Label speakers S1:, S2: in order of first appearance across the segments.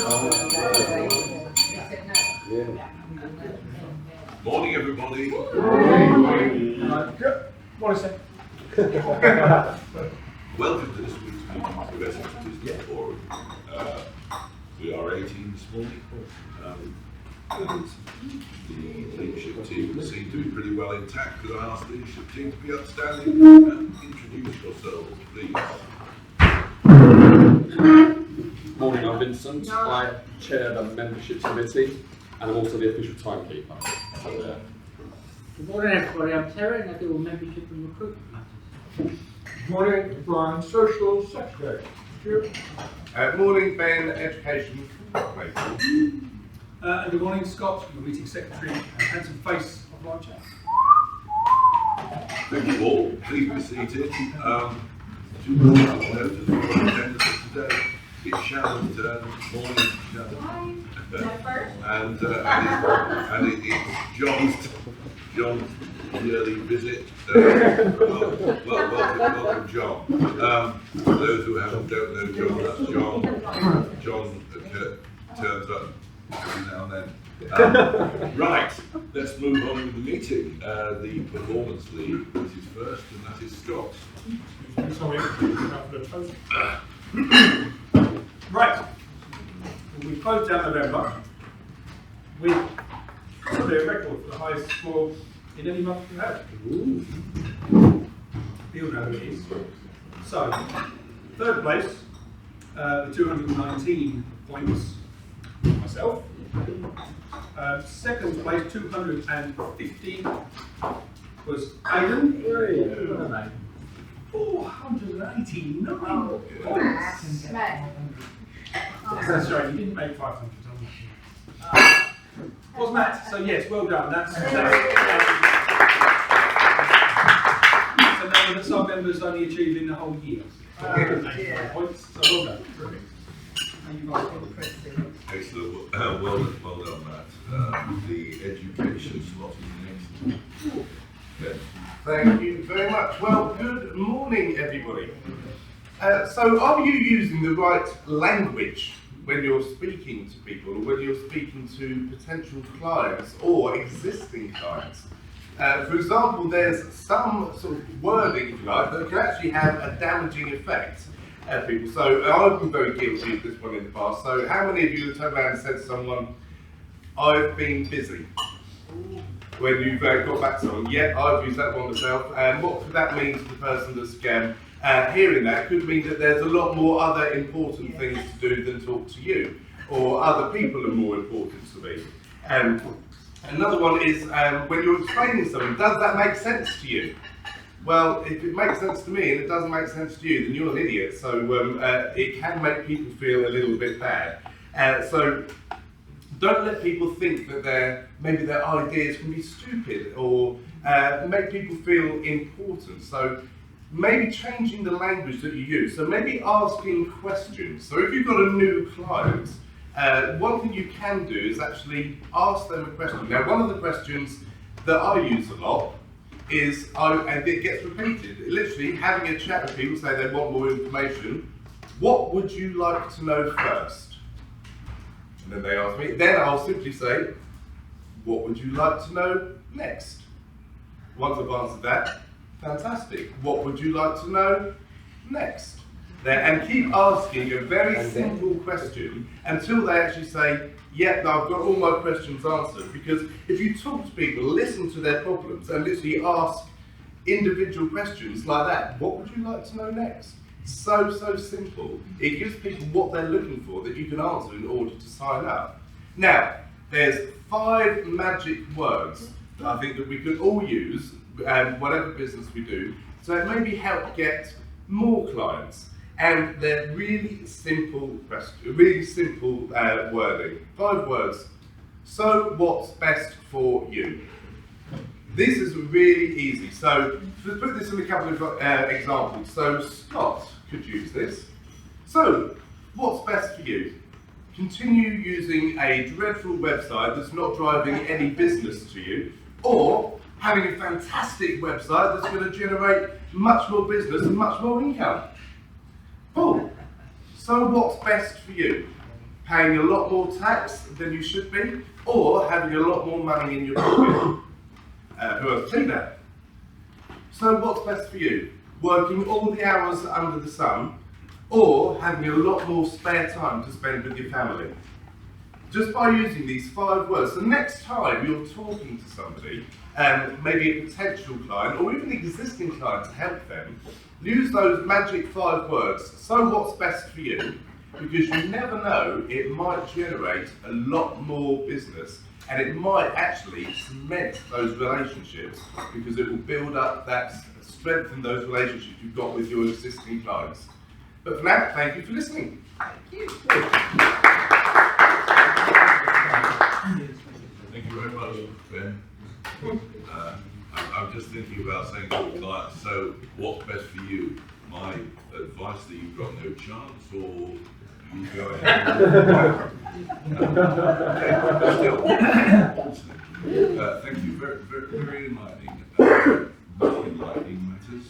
S1: Morning, everybody.
S2: Morning, sir.
S1: Welcome to this week's meeting of Essex Business Forum. We are 18 this morning, and the leadership team seem to be pretty well intact. Could I ask the leadership team to be upstanding and introduce yourselves, please?
S3: Morning, I'm Vincent. I chair the membership committee and I'm also the official timekeeper.
S4: Good morning, everybody. I'm Terry and I deal with membership and recruitment matters.
S2: Good morning, Brian, Social Secretary.
S5: Morning, Ben, Education.
S2: And good morning, Scott, your meeting secretary and handsome face of my chat.
S1: Thank you all. Please be seated. To note as well as attendance today, it's Shannon's turn. Morning, Shannon. and it's John's yearly visit. Welcome, John. For those who don't know John, that's John. John turns up every now and then. Right, let's move on with the meeting. The performance lead is first, and that is Scott.
S2: Sorry, right. We closed down November with probably a record for the highest score in any month we've had. You all know who it is. So, third place, with 219 points, myself. Second place, 250, was Aidan. 489 points. That's right, you didn't make 500. Was Matt? So yes, well done. That's a number that some members only achieved in the whole year. 85 points. So well done. Brilliant.
S1: Excellent. Well done, Matt. The education slot is next. Okay.
S5: Thank you very much. Well, good morning, everybody. So, are you using the right language when you're speaking to people, or when you're speaking to potential clients or existing clients? For example, there's some sort of wording, if you like, that can actually have a damaging effect at people. So, I've been very guilty of this one in the past. So, how many of you have turned around and said to someone, "I've been busy"? When you've got back to someone, yeah, I've used that one myself. And what could that mean to the person that's hearing that? It could mean that there's a lot more other important things to do than talk to you, or other people are more important to me. Another one is when you're explaining something, does that make sense to you? Well, if it makes sense to me and it doesn't make sense to you, then you're an idiot. So it can make people feel a little bit bad. So don't let people think that maybe their ideas can be stupid or make people feel important. So maybe changing the language that you use. So maybe asking questions. So if you've got a new client, one thing you can do is actually ask them a question. Now, one of the questions that I use a lot is, and it gets repeated, literally having a chat with people, say they want more information. What would you like to know first? And then they ask me, then I'll simply say, what would you like to know next? Once I've answered that, fantastic. What would you like to know next? And keep asking a very simple question until they actually say, yeah, I've got all my questions answered. Because if you talk to people, listen to their problems and literally ask individual questions like that, what would you like to know next? So simple. It gives people what they're looking for that you can answer in order to sign up. Now, there's 5 magic words that I think that we can all use, whatever business we do, so it maybe help get more clients. And they're really simple wording. 5 words. So what's best for you? This is really easy. So let's put this in a couple of examples. So Scott could use this. So what's best for you? Continue using a dreadful website that's not driving any business to you, or having a fantastic website that's going to generate much more business and much more income. Paul, so what's best for you? paying a lot more tax than you should be, or having a lot more money in your pocket? Who else? Tina. So what's best for you? Working all the hours under the sun, or having a lot more spare time to spend with your family? Just by using these 5 words, the next time you're talking to somebody, maybe a potential client or even existing client to help them, use those magic 5 words. So what's best for you? Because you never know, it might generate a lot more business, and it might actually cement those relationships, because it will build up that, strengthen those relationships you've got with your existing clients. But for now, thank you for listening.
S1: Thank you very much, Ben. I'm just thinking about saying to the client, so what's best for you? My advice that you've got no chance, or you go ahead? Thank you. Very enlightening. Very enlightening matters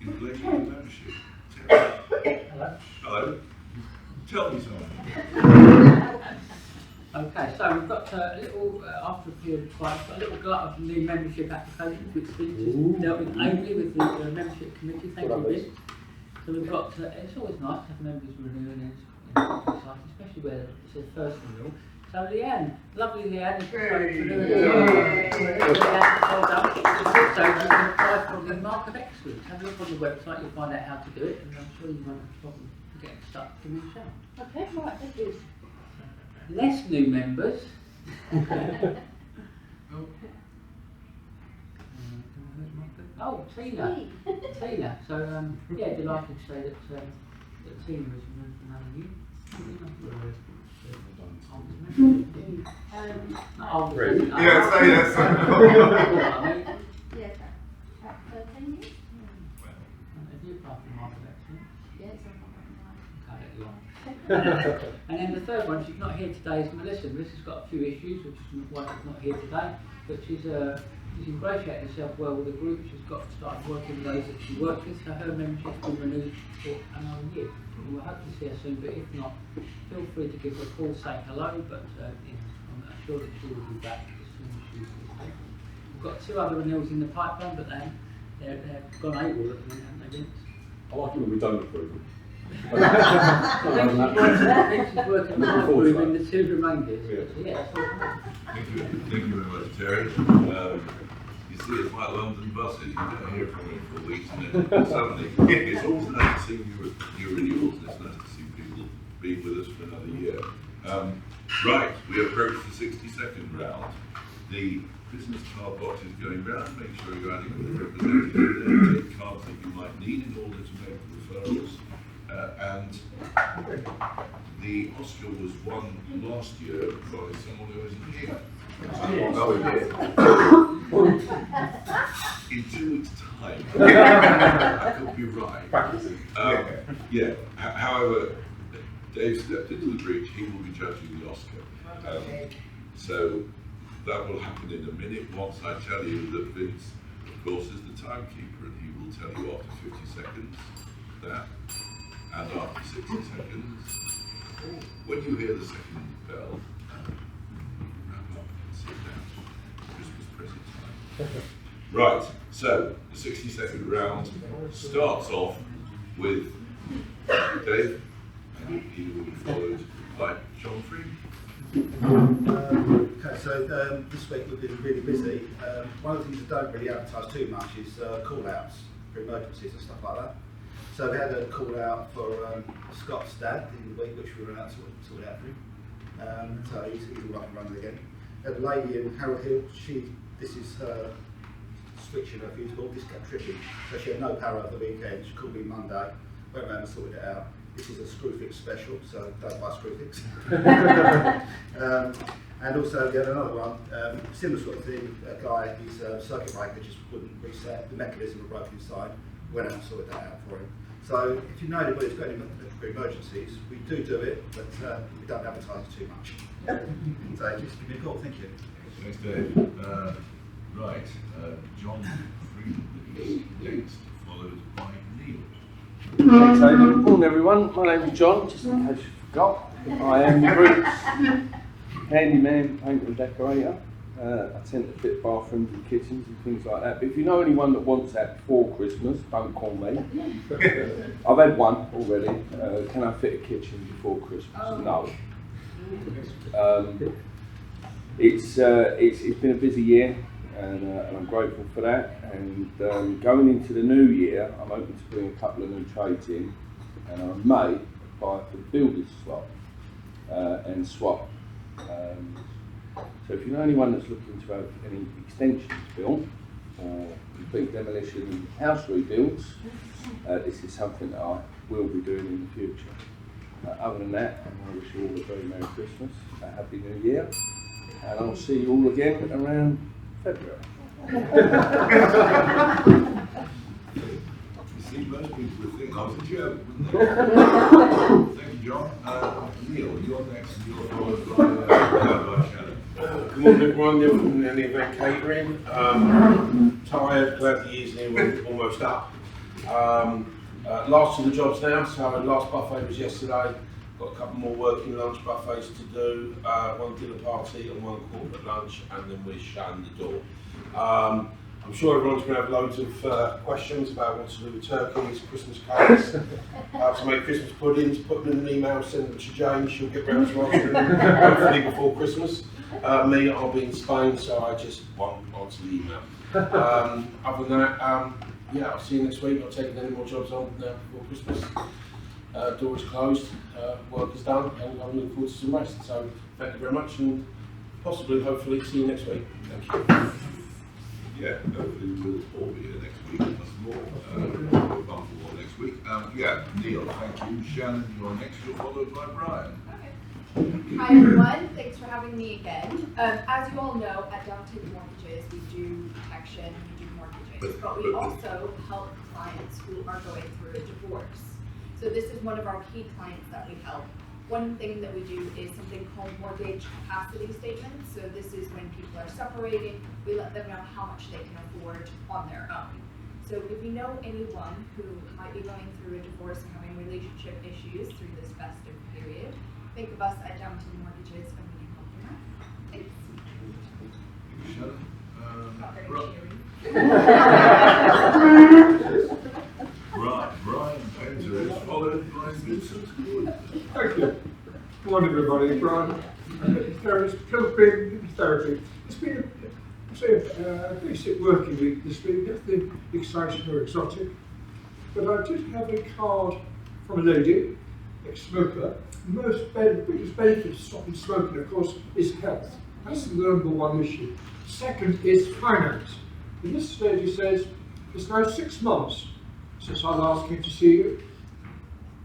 S1: in relation to membership.
S4: Hello.
S1: Hello. Tell me something.
S4: Okay, so we've got a little, after a period of time, got a little glut of new membership applications, which Vince dealt with ably with the membership committee. Thank you, Vince. So we've got, it's always nice to have members renew, and it's exciting, especially where it's their first renewal. So Leanne, lovely Leanne, is renewing. Well done. Also, you can apply for the Mark of Excellence. Have a look on the website, you'll find out how to do it, and I'm sure you won't have a problem getting stuck. Give me a shout.
S6: Okay, right, thank you.
S4: Less new members. Oh, Tina. Tina. So, yeah, delighted to say that Tina is removed from another new.
S5: Yeah, say yes.
S6: Yes, about 13 years.
S4: Have you applied for Mark of Excellence?
S6: Yes,
S4: Cut it long. And then the third one, she's not here today, is Melissa. Melissa's got a few issues, which is why she's not here today, but she's ingratiated herself well with the group. She's started working with those that she works with, so her membership's been renewed for another year. We will hope to see her soon, but if not, feel free to give her a call, say hello, but I'm sure that she will be back as soon as she's here. We've got 2 other renewals in the pipeline, but they're gone AWOL at the minute, haven't they, Vince?
S3: I like it when we don't approve them.
S4: Vince is working on approving the 2 remainders. So yeah, that's all.
S1: Thank you very much, Terry. You see, it's like London buses. You don't hear from it for weeks, and then suddenly it's always nice to see new renewals, and it's nice to see people being with us for another year. Right, we approach the 60-second round. The business card box is going round. Make sure you're adequately represented there. Take cards that you might need in order to make referrals. And the Oscar was won last year by someone who isn't here. In 2 weeks' time. I could be right. Yeah. However, Dave stepped into the breach. He will be judging the Oscar. So that will happen in a minute once I tell you that Vince, of course, is the timekeeper, and he will tell you after 50 seconds that. And after 60 seconds, when you hear the second bell, wrap up and sit down. Christmas present time. Right, so the 60-second round starts off with Dave, and he will be followed by John Freeman.
S7: Okay, so this week we've been really busy. One of the things that don't really advertise too much is call-outs for emergencies and stuff like that. So we had a call out for Scott's dad in the week, which we were out to sort out for him. So he's all up and running again. We had a lady in Harold Hill. This is her switching her fuse board. This kept tripping, so she had no power over the weekend. She called me Monday. Went around and sorted it out. This is a screw fix special, so don't buy screw fix. And also we had another one, similar sort of thing. A guy, his circuit breaker just wouldn't reset. The mechanism was broken inside. Went out and sorted that out for him. So if you know anybody's got any emergencies, we do it, but we don't advertise it too much. So just give me a call, thank you.
S1: Thanks, Dave. Right, John Freeman is next, followed by Neil.
S8: Thanks, David. Good morning, everyone. My name's John, just in case you forgot. I am Bruce, handyman, painter and decorator. I tend to fit bathrooms and kitchens and things like that. But if you know anyone that wants that before Christmas, don't call me. I've had one already. Can I fit a kitchen before Christmas? No. It's been a busy year, and I'm grateful for that. And going into the new year, I'm hoping to bring a couple of new trades in, and I may apply for the builders swap and swap. So if you know anyone that's looking to have any extensions built or complete demolition and house rebuilds, this is something that I will be doing in the future. Other than that, I wish you all a very Merry Christmas, a Happy New Year, and I'll see you all again around February.
S1: You see, most people would think I was a joke, wouldn't they? Thank you, John. Neil, you're next, and you're followed by Shannon.
S9: Good morning everyone, Neil from the event catering. Tired, glad the year's nearly almost up. Last of the jobs now, so last buffet was yesterday. Got a couple more working lunch buffets to do, one dinner party and one corporate lunch, and then we're shutting the door. I'm sure everyone's going to have loads of questions about what to do with turkeys, Christmas cakes, how to make Christmas puddings, put them in an email, send them to Jane, she'll get round to answering them hopefully before Christmas. Me, I'll be in Spain, so I just won't answer the email. Other than that, yeah, I'll see you next week. Not taking any more jobs on now before Christmas. Door is closed, work is done, and I'm looking forward to some rest. So thank you very much, and possibly, hopefully, see you next week. Thank you.
S1: Yeah, hopefully we'll all be here next week. Plus more. We'll bump more next week. Yeah, Neil, thank you. Shannon, you're next. You're followed by Brian.
S10: Hi everyone, thanks for having me again. As you all know, at Downtown Mortgages, we do protection, we do mortgages, but we also help clients who are going through a divorce. So this is one of our key clients that we help. One thing that we do is something called mortgage capacity statements. So this is when people are separating, we let them know how much they can afford on their own. So if you know anyone who might be going through a divorce and having relationship issues through this festive period, think of us at Downtown Mortgages and we can help them out. Thanks. Not very cheery.
S1: Right, Brian Penzer is followed by Vincent.
S2: Thank you. Good morning, everybody. Brian, therapy. It's been a basic working week this week, nothing exciting or exotic. But I did have a card from a lady, ex-smoker. The biggest benefit of stopping smoking, of course, is health. That's the number one issue. Second is finance. And this lady says, it's now 6 months since I last came to see you.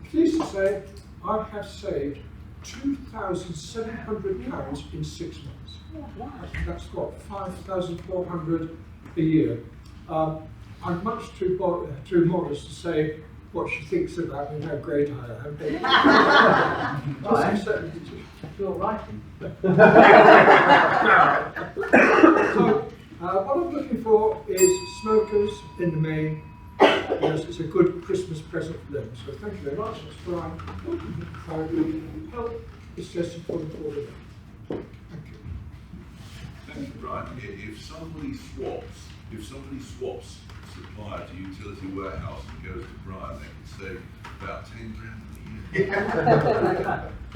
S2: Pleased to say, I have saved £2,700 in 6 months. That's what, 5,400 a year. I'm much too modest to say what she thinks about me and how great I am.
S4: You're writing.
S2: So, what I'm looking for is smokers in the main. Yes, it's a good Christmas present for them. So thank you very much. That's Brian. If I need help, it's just for the order. Thank you.
S1: Thank you, Brian. If somebody swaps supplier to utility warehouse and goes to Brian, they can save about 10 grand a year.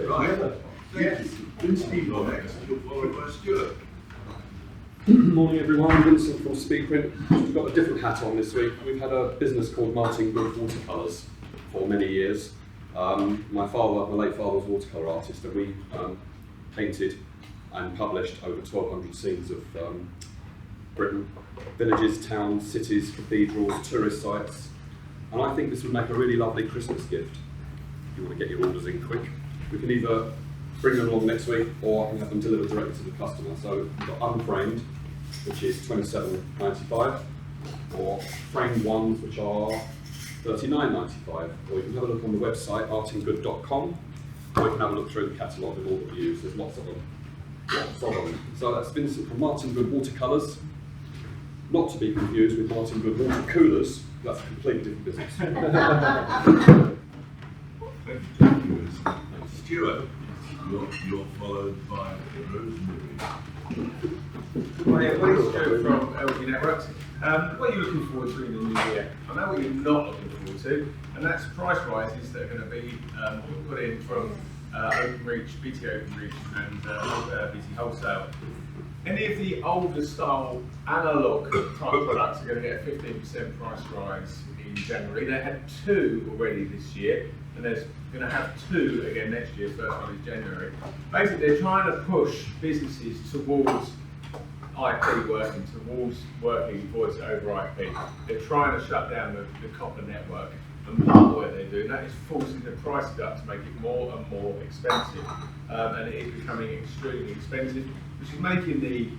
S1: Right. Thank you. Steve, you're next. You're followed by Stuart.
S3: Morning everyone, Vincent from Speakprint. We've got a different hat on this week. We've had a business called Martin Good Watercolours for many years. My late father was a watercolour artist, and we painted and published over 1,200 scenes of Britain, villages, towns, cities, cathedrals, tourist sites. And I think this would make a really lovely Christmas gift if you want to get your orders in quick. We can either bring them along next week, or I can have them delivered directly to the customer. So we've got unframed, which is £27.95, or framed ones, which are £39.95. Or you can have a look on the website, artinggood.com, or you can have a look through the catalogue of all that we use. There's lots of them. So that's Vincent from Martin Good Watercolours, not to be confused with Martin Good Water Coolers. That's a completely different business.
S1: Thank you. Stuart. you're followed by Rosemary.
S11: Hi, everybody, it's Joe from LG Networks. What are you looking forward to in the new year? I know what you're not looking forward to, and that's price rises that are going to be put in from OpenReach, BT OpenReach, and BT Wholesale. Any of the older style analog type products are going to get a 15% price rise in January. They had 2 already this year, and there's going to have 2 again next year. First one is January. Basically, they're trying to push businesses towards IP working, towards working voice over IP. They're trying to shut down the copper network, and part of what they're doing that is forcing the prices up to make it more and more expensive, and it is becoming extremely expensive, which is making the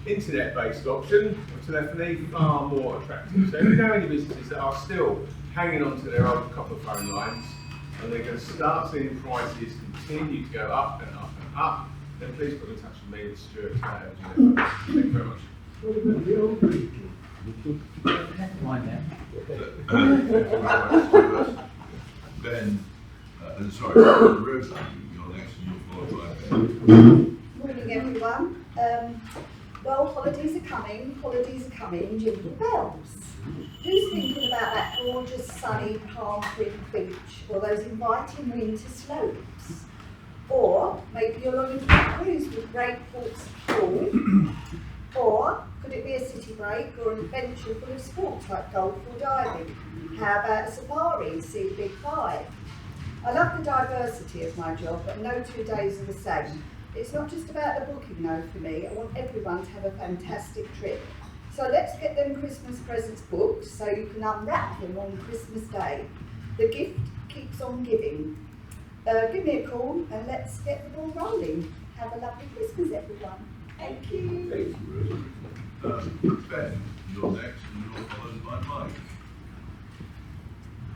S11: internet-based option of telephony far more attractive. So if you know any businesses that are still hanging on to their old copper phone lines, and they're going to start seeing prices continue to go up and up and up, then please put in touch with me, Stuart. Thank you very much.
S2: What about the old people?
S1: Ben, sorry, Rosemary, you're next and you're followed by Ben.
S6: Morning everyone. Well, holidays are coming, jingle bells. Who's thinking about that gorgeous sunny palm print beach or those inviting winter slopes? Or maybe you're on a cruise with great ports of call. Or could it be a city break or an adventure full of sports like golf or diving? How about a safari and see the Big Five? I love the diversity of my job, but no 2 days are the same. It's not just about the booking though for me. I want everyone to have a fantastic trip. So let's get them Christmas presents booked so you can unwrap them on Christmas Day. The gift keeps on giving. Give me a call and let's get the ball rolling. Have a lovely Christmas everyone. Thank you.
S1: Thank you, Rosemary. Ben, you're next and you're followed by Mike.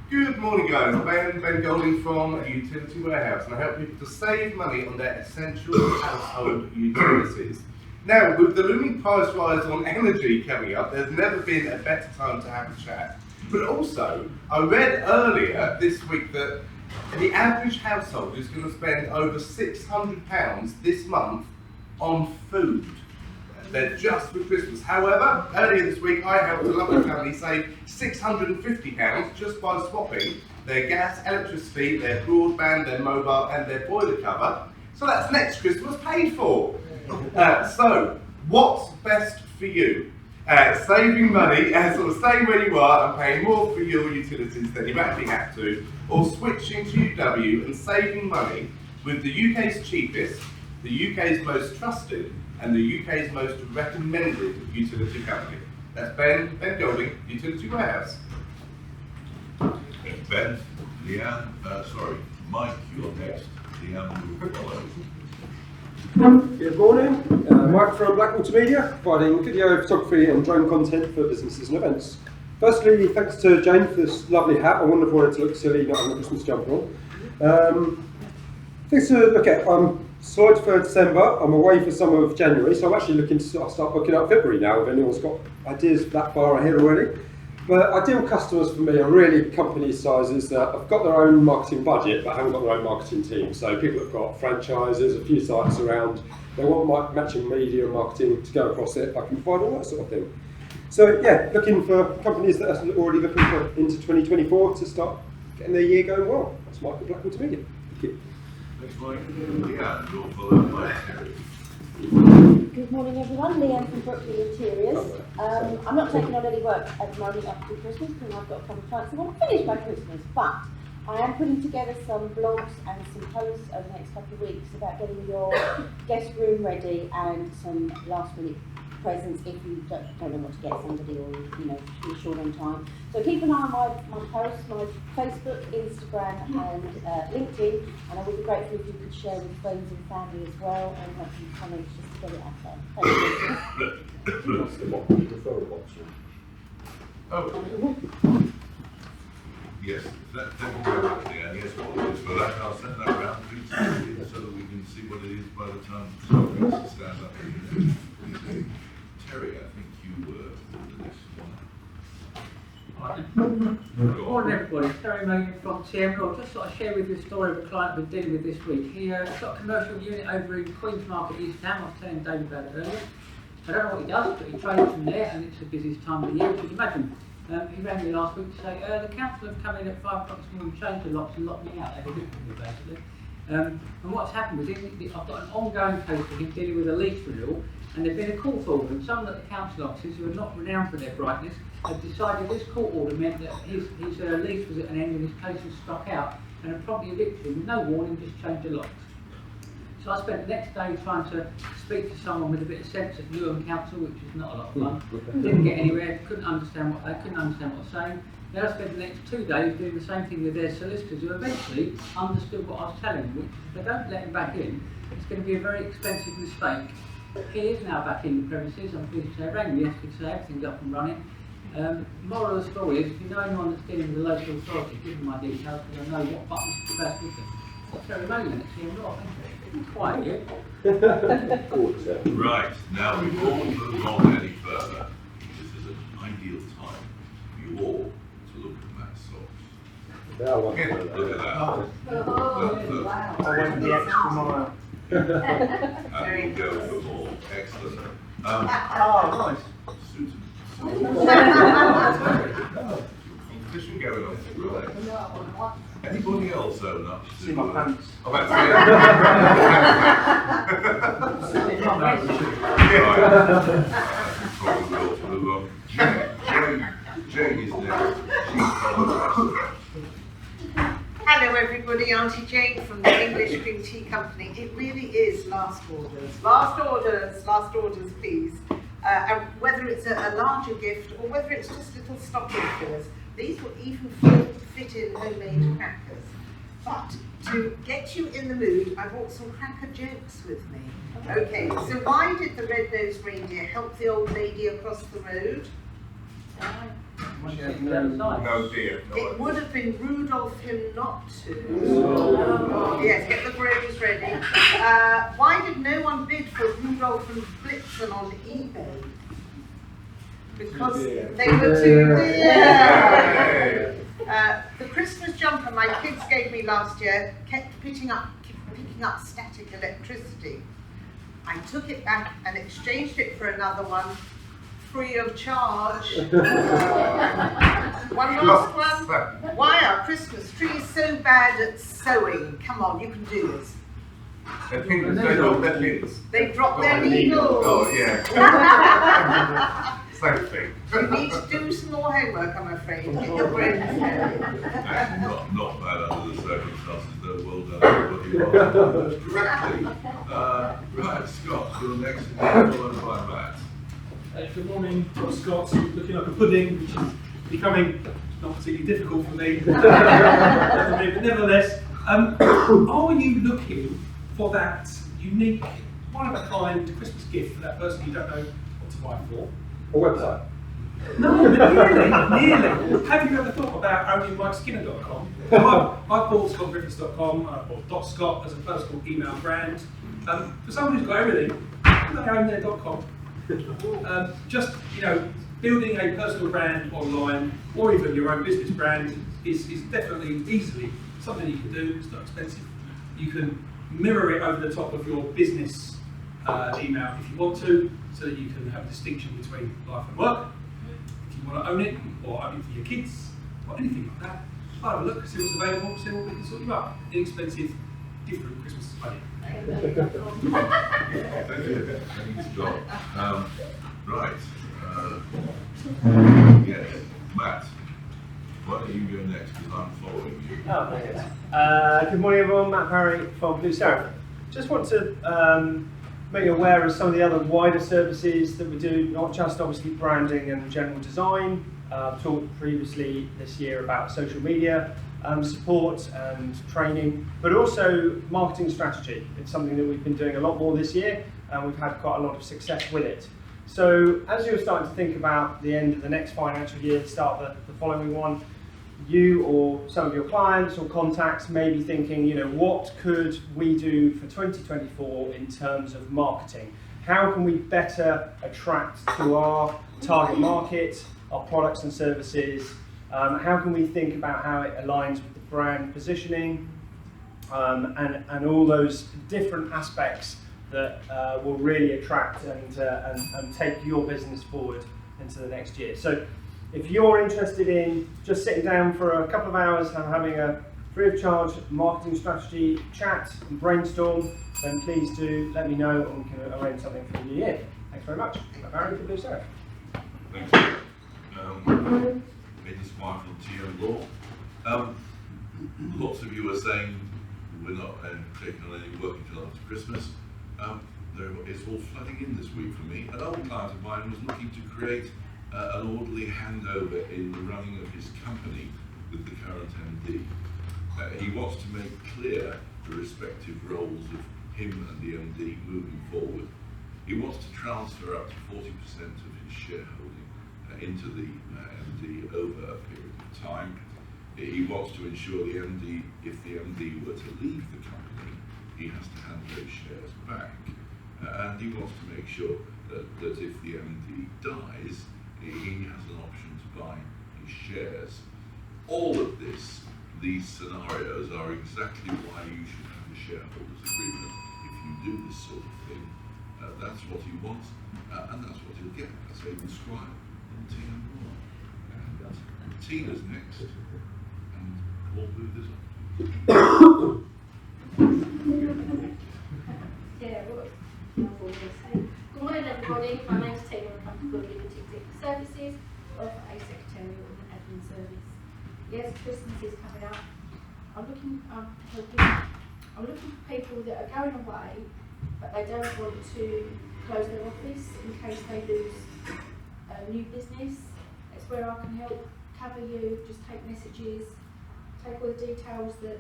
S5: Good morning, guys. Ben Golding from Utility Warehouse, and I help people to save money on their essential household utilities. Now, with the looming price rise on energy coming up, there's never been a better time to have a chat. But also, I read earlier this week that the average household is going to spend over £600 this month on food. They're just for Christmas. However, earlier this week I helped a lovely family save £650 just by swapping their gas, electricity, their broadband, their mobile and their boiler cover. So that's next Christmas paid for. So, what's best for you? Saving money, sort of staying where you are and paying more for your utilities than you actually have to, or switching to UW and saving money with the UK's cheapest, the UK's most trusted, and the UK's most recommended utility company. That's Ben Golding, Utility Warehouse.
S1: Ben, Leanne, Mike, you're next. Leanne will follow.
S3: Good morning, Mike from Blackwater Media, providing video, photography and drone content for businesses and events. Firstly, thanks to Jane for this lovely hat. I wouldn't have wanted to look silly not having a Christmas jumper on. Things to look at. I'm slide for December, I'm away for some of January, so I'm actually looking to start booking up February now if anyone's got ideas that far ahead already. But ideal customers for me are really company sizes that have got their own marketing budget but haven't got their own marketing team. So people that have got franchises, a few sites around, they want matching media and marketing to go across it. I can provide all that sort of thing. So yeah, looking for companies that are already looking for into 2024 to start getting their year going well. That's Mike at Blackwater Media. Thank you.
S1: Thanks, Mike. Leanne, you're followed by Terry.
S12: Good morning everyone, Leanne from Brentwood Interiors. I'm not taking on any work at the moment up to Christmas because I've got a couple of clients I want to finish by Christmas, but I am putting together some blogs and some posts over the next couple of weeks about getting your guest room ready and some last minute presents if you don't know what to get somebody or you're short on time. So keep an eye on my posts, my Facebook, Instagram and LinkedIn, and I would be grateful if you could share with friends and family as well and have some comments just to get it out there. Thank you.
S3: What's the referral option?
S1: Oh. Yes, thank you very much, Leanne. Yes, apologies for that. I'll send that round please so that we can see what it is by the time someone stand up here. Terry, I think you were the next one.
S4: Good morning everybody, Terry Magan from TM. I'll just sort of share with you a story of a client we're dealing with this week. He got a commercial unit over in Queen's Market, East Ham. I was telling David about it earlier. I don't know what he does, but he trades from there and it's the busiest time of the year, as you can imagine. He rang me last week to say, the council have come in at 5 o'clock this morning, changed the locks and locked me out. They were looking for me basically. And what's happened was I've got an ongoing case with him dealing with a lease renewal, and there's been a court order, and some of the council officers who are not renowned for their brightness have decided this court order meant that his lease was at an end and his case was struck out, and have promptly evicted him with no warning, just changed the locks. So I spent the next day trying to speak to someone with a bit of sense at Newham Council, which is not a lot of fun. Didn't get anywhere, couldn't understand what I was saying. Then I spent the next 2 days doing the same thing with their solicitors, who eventually understood what I was telling them, which if they don't let him back in, it's going to be a very expensive mistake. He is now back in the premises. I'm pleased to say, I rang me yesterday to say everything's up and running. Moral of the story is, if you know anyone that's dealing with the local authority, give them my details because I know what buttons to press with them. Terry Magan at TM Law, thank you. Quiet you.
S1: Right, now before we move on any further, this is an ideal time for you all to look at Matt's socks. Look at that.
S6: Oh,
S13: I went the extra mile.
S1: And we'll go for more. Excellent.
S13: Oh,
S1: Susan. Competition going on. Right. Anybody else own up to...
S13: see my pants.
S1: Oh, that's it. Probably ought to move on. Jane is next. She's followed.
S14: Hello everybody, Auntie Jane from the English Green Tea Company. It really is last orders. Last orders please. And whether it's a larger gift or whether it's just little stocking fillers, these will even fit in homemade crackers. But to get you in the mood, I brought some cracker jokes with me. Okay, so why did the red-nosed reindeer help the old lady across the road?
S5: No dear.
S14: It would have been Rudolph him not to. Yes, get the phrase ready. Why did no one bid for Rudolph and Blitzen on eBay? Because they were too dear. The Christmas jumper my kids gave me last year kept picking up static electricity. I took it back and exchanged it for another one, free of charge. One last one. Why are Christmas trees so bad at sewing? Come on, you can do this.
S5: Their fingers don't drop their pins.
S14: They drop their needles.
S5: Oh, yeah. Same thing.
S14: You need to do some more homework, I'm afraid. Get your brains
S1: Actually, not bad under the circumstances, though. Well done, everybody. Well done correctly. Right, Scott, you're next in the followed by Matt.
S13: Good morning, I'm Scott. Looking like a pudding, which is becoming not particularly difficult for me. But nevertheless, are you looking for that unique, one-of-a-kind Christmas gift for that person you don't know what to buy for?
S3: A website.
S13: No, nearly. Have you ever thought about owning MikeSkinner.com? I've bought ScottGriffiths.com, I've bought .scott as a personal email brand. For someone who's got everything, they own their .com. Just, building a personal brand online, or even your own business brand, is definitely easily something you can do. It's not expensive. You can mirror it over the top of your business email if you want to, so that you can have a distinction between life and work. If you want to own it, or own it for your kids, or anything like that, have a look, see what's available, see what we can sort you up. Inexpensive, different Christmas money.
S1: Thank you. Thanks, Scott. Right. Yes, Matt. Why don't you go next, because I'm following you.
S15: Oh, thanks. Good morning, everyone. Matt Parry from Blue Seraph. Just want to make you aware of some of the other wider services that we do, not just obviously branding and general design. I've talked previously this year about social media support and training, but also marketing strategy. It's something that we've been doing a lot more this year, and we've had quite a lot of success with it. So as you're starting to think about the end of the next financial year, start the following one, you or some of your clients or contacts may be thinking, what could we do for 2024 in terms of marketing? How can we better attract to our target market, our products and services, How can we think about how it aligns with the brand positioning, and all those different aspects that will really attract and take your business forward into the next year. So if you're interested in just sitting down for a couple of hours and having a free of charge marketing strategy chat and brainstorm, then please do let me know and we can arrange something for the new year. Thanks very much. Barry for Blue Seraph.
S1: Thanks. Peter Squire from TM Law. Lots of you are saying we're not taking on any work until after Christmas. It's all flooding in this week for me. An old client of mine was looking to create an orderly handover in the running of his company with the current MD. He wants to make clear the respective roles of him and the MD moving forward. He wants to transfer up to 40% of his shareholding into the MD over a period of time. He wants to ensure the MD, if the MD were to leave the company, he has to hand those shares back. And he wants to make sure that if the MD dies, he has an option to buy his shares. All of these scenarios are exactly why you should have a shareholders agreement. If you do this sort of thing, that's what he wants, and that's what he'll get. That's Aidan Squire and Tina Moore. Tina's next, and Paul Booth is on.
S16: Yeah, what I'm going to say. Good morning, everybody. My name's Tina. I'm from Liberty Executive Services, offer a secretarial and admin service. Yes, Christmas is coming up. I'm looking for people that are going away, but they don't want to close their office in case they lose new business. It's where I can help cover you, just take messages, take all the details that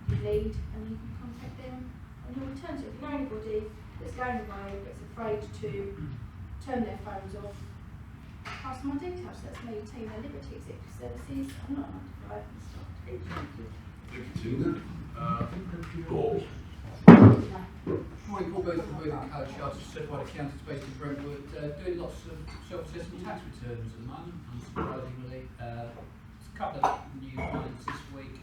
S16: you need, and you can contact them on your return. So if you know anybody that's going away that's afraid to turn their phones off, pass my details. That's me, Tina, Liberty Executive Services. I'm not 95 and stuff.
S1: Thank you, Tina. Paul.
S17: Morning, Paul Booth from Booth & Co. Chartered Certified Accountants based in Brentwood, doing lots of self-assessment tax returns at the moment, unsurprisingly. There's a couple of new clients this week.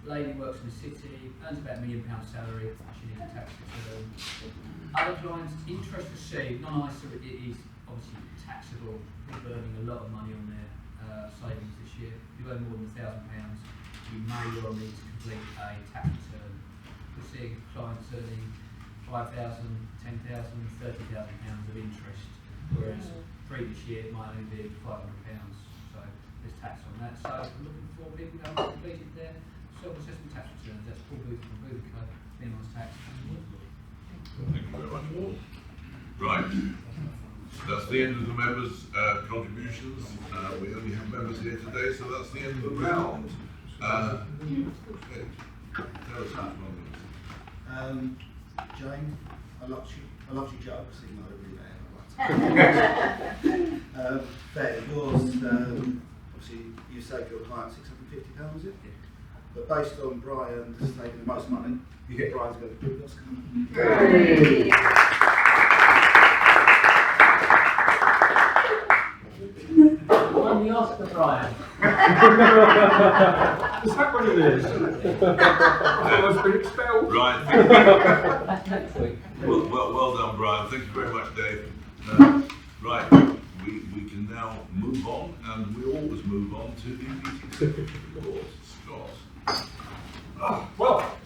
S17: Lady works in the city, earns about £1 million salary, she needs a tax return. Other clients, interest received, non-ISA, it is obviously taxable. People earning a lot of money on their savings this year. If you earn more than £1,000, you may well need to complete a tax return. We're seeing clients earning £5,000, £10,000, £30,000 of interest, whereas previous year it might only be £500. So there's tax on that. So I'm looking for people who have completed their self-assessment tax returns. That's Paul Booth from Booth & Co. Minimum tax.
S1: Thank you very much, Paul. Right. That's the end of the members' contributions. We only have members here today, so that's the end of the round. Okay. Tell us how one.
S7: Jane, I loved your jokes, even though they're really bad. Ben, yours, obviously you saved your client £650, is it? Yeah. But based on Brian saving the most money, you get Brian's going to do this.
S4: When we ask for Brian.
S2: Is that what it is? I was being expelled.
S1: Right.
S4: That's next week.
S1: Well done, Brian. Thank you very much, Dave. Right, we can now move on, and we always move on to the meeting report. Scott.
S13: Well,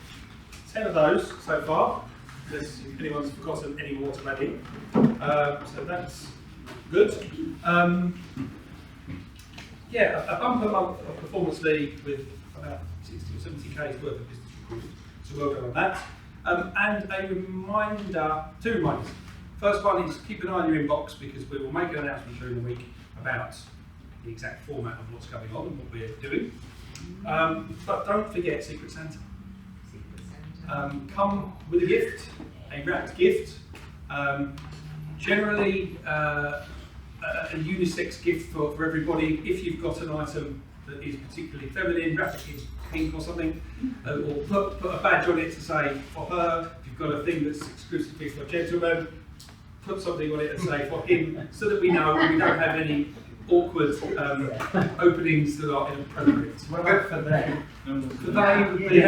S13: 10 of those so far, unless anyone's forgotten any more to add in. So that's good. Yeah, a bumper month of performance league with about 60 or 70k's worth of business recorded. So well done on that. And a reminder, 2 reminders. First one is keep an eye on your inbox because we will make an announcement during the week about the exact format of what's going on and what we're doing. But don't forget Secret Santa. Come with a gift, a wrapped gift. Generally, a unisex gift for everybody. If you've got an item that is particularly feminine, wrap it in pink or something, or put a badge on it to say for her. If you've got a thing that's exclusively for gentlemen, put something on it and say for him, so that we know we don't have any awkward openings that are inappropriate.
S4: What about for them?
S13: For they would be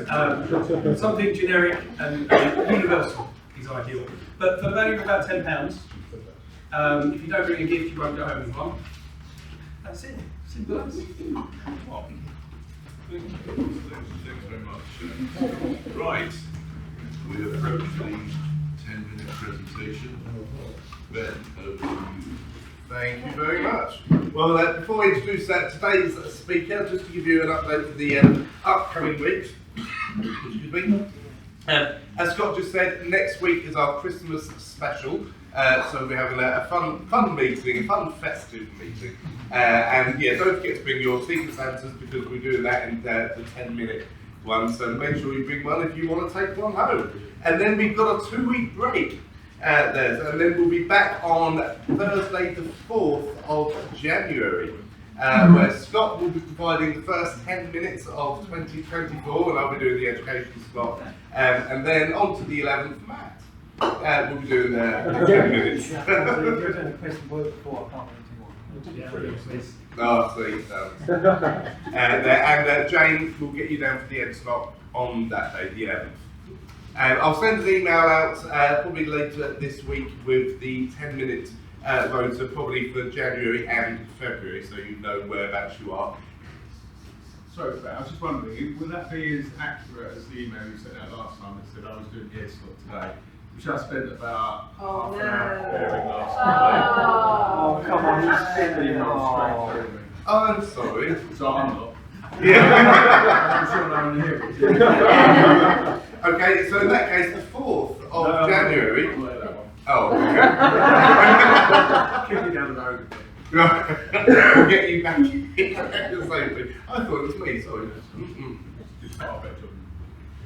S13: simple. Something generic and universal is ideal. But for value of about £10, if you don't bring a gift, you won't go home with one. That's it. Simple as.
S1: Thanks very much. Right, we approach the 10-minute presentation. Ben, over to you.
S5: Thank you very much. Well, before I introduce today's speaker, just to give you an update for the upcoming weeks. Excuse me. As Scott just said, next week is our Christmas special. So we're having a fun meeting, a fun festive meeting. And yeah, don't forget to bring your Secret Santas because we're doing that in the 10-minute one. So make sure you bring one if you want to take one home. And then we've got a 2-week break. And then we'll be back on Thursday the 4th of January, where Scott will be providing the first 10 minutes of 2024, and I'll be doing the education slot. And then on to the 11th, Matt. We'll be doing 10 minutes. Oh, see. And Jane will get you down for the ed slot on that day, the 11th. I'll send an email out probably later this week with the 10-minute rota, probably for January and February, so you know whereabouts you are.
S11: Sorry for that, I was just wondering, will that be as accurate as the email you sent out last time that said I was doing the ed slot today? Which I spent about half an hour preparing last night.
S15: Oh, come on,
S11: you sent the email straight through me.
S5: Oh, I'm sorry.
S11: So I'm not.
S5: Yeah.
S11: I'm sure no one here is.
S5: Okay, so in that case, the 4th of January. Oh, okay.
S11: Kick me down the road again.
S5: We'll get you back in safely. I thought it was me, sorry.
S11: Just far better.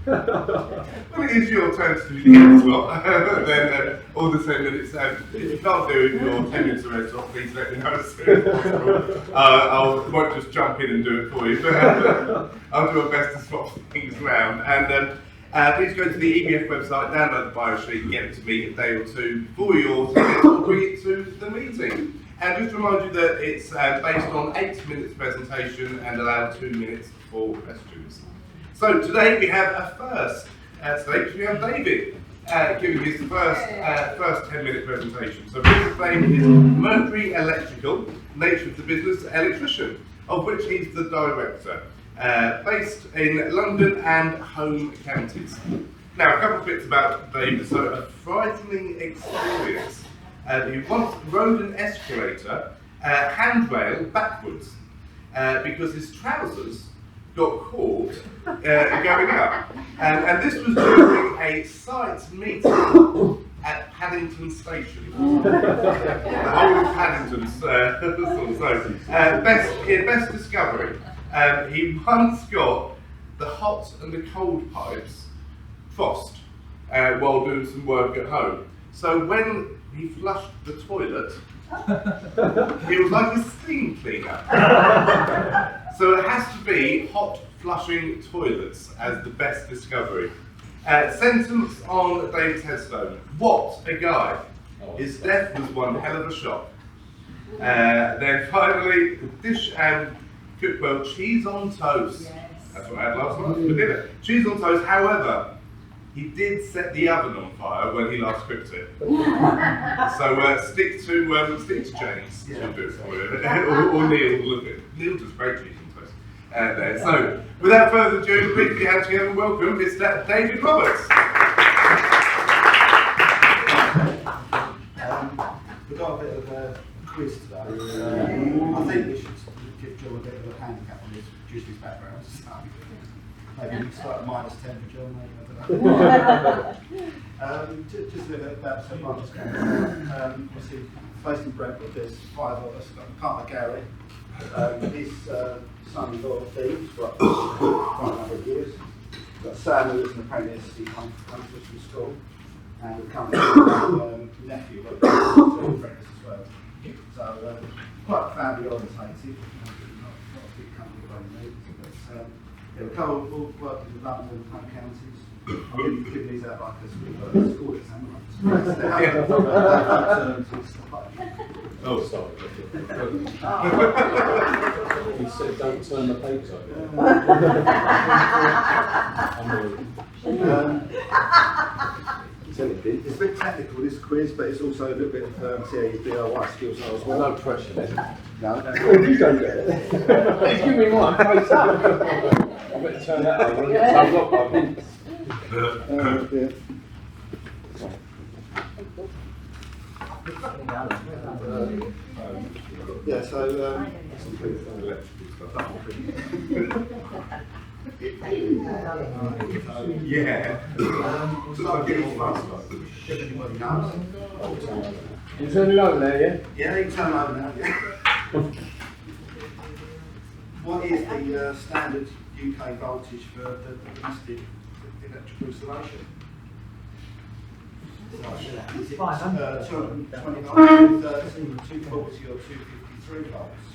S5: Well, it is your turn to do the end slot. Then all the 10 minutes. If you can't do your 10 minutes of red slot, please let me know as soon as possible. I won't just jump in and do it for you, but I'll do my best to swap things around. And please go to the EBF website, download the bio sheet, and get it to me a day or two before your tickets, or bring it to the meeting. And just to remind you that it's based on 8 minutes presentation and allow 2 minutes for questions. So today we have a first stage. We have David giving his first 10-minute presentation. So his name is Mercury Electrical, nature of the business electrician, of which he's the director. Based in London and home counties. Now, a couple of bits about David. So, a frightening experience. He once rode an escalator handrail backwards because his trousers got caught going up. And this was during a site meeting at Paddington Station. The whole of Paddington's best discovery. He once got the hot and the cold pipes crossed while doing some work at home. So when he flushed the toilet, it was like a steam cleaner. So it has to be hot flushing toilets as the best discovery. Sentence on David's headstone: what a guy. His death was one hell of a shock. Then finally, dish and cook well cheese on toast. Yes. That's what I had last night for dinner. Cheese on toast. However, he did set the oven on fire when he last cooked it. So stick to James to do it for you, or Neil. Look at Neil does great cheese on toast. There. So without further ado, please be hands together and welcome Mr. David Roberts.
S7: We've got a bit of a quiz today. I think we should give John a bit of a handicap on his due to his background. So maybe we start at -10 for John, maybe, I don't know. Just a little bit about some others going on. Obviously, based in Brentwood, there's 5 of us. We've got my partner Gary, his son-in-law Dean, for quite a number of years. We've got Sam, who was an apprentice, he comes to us from school. And we've come to nephew, but an apprentice as well. So, quite family orientated, not a big company by any means, but yeah, we're all working in London and home counties. I'm giving these out like a school exam, right?
S1: Oh,
S3: sorry. He said, don't turn the pages over.
S7: It's a bit technical, this quiz, but it's also a little bit of see how your DIY skills are as well.
S8: No pressure then.
S7: No.
S8: Well, you don't get it. Just give me one, face up. I better turn that over and get told off by Vince.
S7: Yeah, so
S1: yeah.
S7: we'll start getting last night. Everybody knows.
S8: You turn it over there, yeah?
S7: Yeah, you can turn over now, yeah. What is the standard UK voltage for the domestic electrical installation? Is it 220 volts, 230, 240 or 253 volts?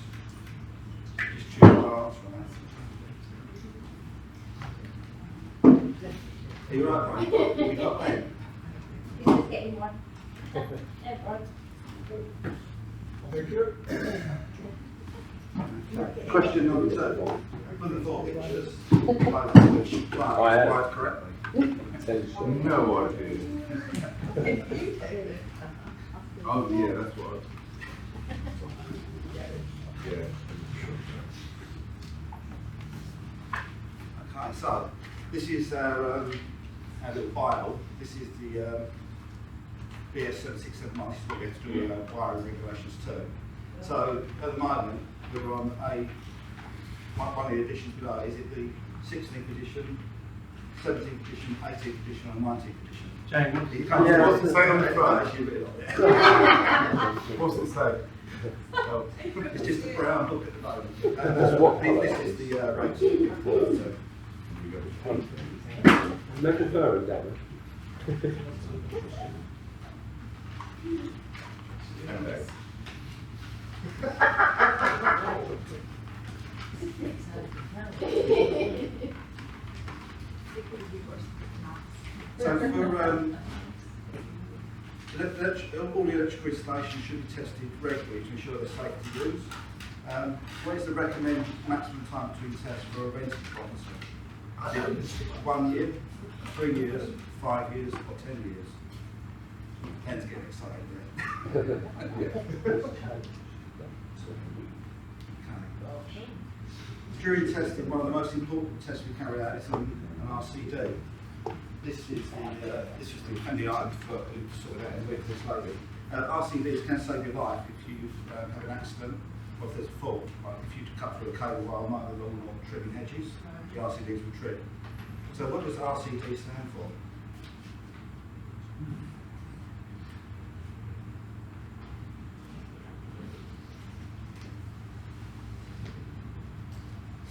S7: Just choose the answer on that. Are you right, Brian? You got that?
S16: He's just getting one.
S2: Thank you.
S7: Question number 2. For the 4 pictures, which right correctly?
S1: No idea. Oh, yeah, that's what yeah.
S7: Okay, so this is our little file. This is the BS 7679. This is what we have to do wiring regulations too. So at the moment, we're on one of the editions below. Is it the 16th edition, 17th edition, 18th edition, and 19th edition?
S15: James.
S7: What's it say on the front?
S1: What's it say?
S7: Oh. It's just a brown book at the moment. This is the rates.
S8: Metal furring down
S7: So for all the electrical installations should be tested regularly to ensure they're safe to use. What is the recommended maximum time between tests for a rented property? 1 year, 3 years, 5 years, or 10 years? Ken's getting excited there. Okay. During testing, one of the most important tests we carry out is an RCD. This is the handy item for sort of out in the week this lady. RCDs can save your life if you have an accident or if there's a fault. Like if you cut through a cable while mowing the lawn or trimming hedges, the RCDs will trim. So what does RCD stand for?